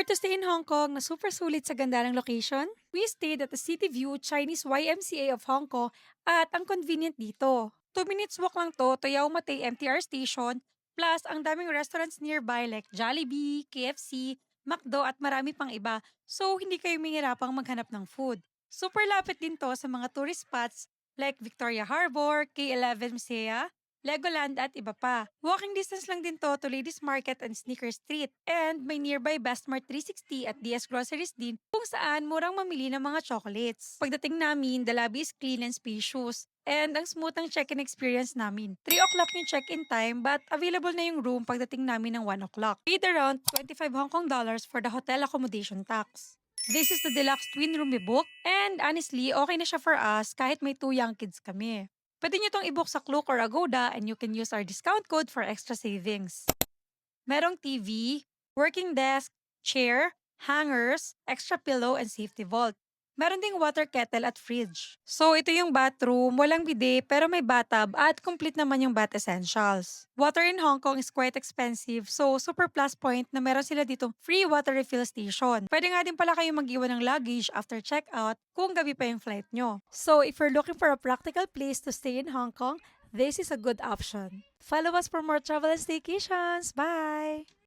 to stay in Hong Kong na super sulit sa ganda ng location. We stayed at the City View Chinese YMCA of Hong Kong at ang convenient dito. 2 minutes walk lang to Yau Ma Tei MTR station plus ang daming restaurants nearby like Jollibee, KFC, McDo at marami pang iba. So hindi kayo mahirapang maghanap ng food. Super lapit din to sa mga tourist spots like Victoria Harbor, K11 Musea, Legoland at iba pa. Walking distance lang din to Ladies Market and Sneaker Street. And may nearby Bestmart 360 at DS Groceries din kung saan murang mamili ng mga chocolates. Pagdating namin, the lobby is clean and spacious. And ang smooth ang check-in experience namin. 3 o'clock yung check-in time but available na yung room pagdating namin ng 1 o'clock. Paid around 25 Hong Kong dollars for the hotel accommodation tax. This is the deluxe twin room we booked and honestly, okay na siya for us kahit may 2 young kids kami. Pwede nyo tong i-book sa Klook or Agoda and you can use our discount code for extra savings. Merong TV, working desk, chair, hangers, extra pillow, and safety vault. Meron ding water kettle at fridge. So ito yung bathroom, walang bidet pero may bathtub at complete naman yung bath essentials. Water in Hong Kong is quite expensive so super plus point na meron sila dito free water refill station. Pwede nga din pala kayo mag-iwan ng luggage after checkout kung gabi pa yung flight nyo. So if you're looking for a practical place to stay in Hong Kong, this is a good option. Follow us for more travel and staycations. Bye!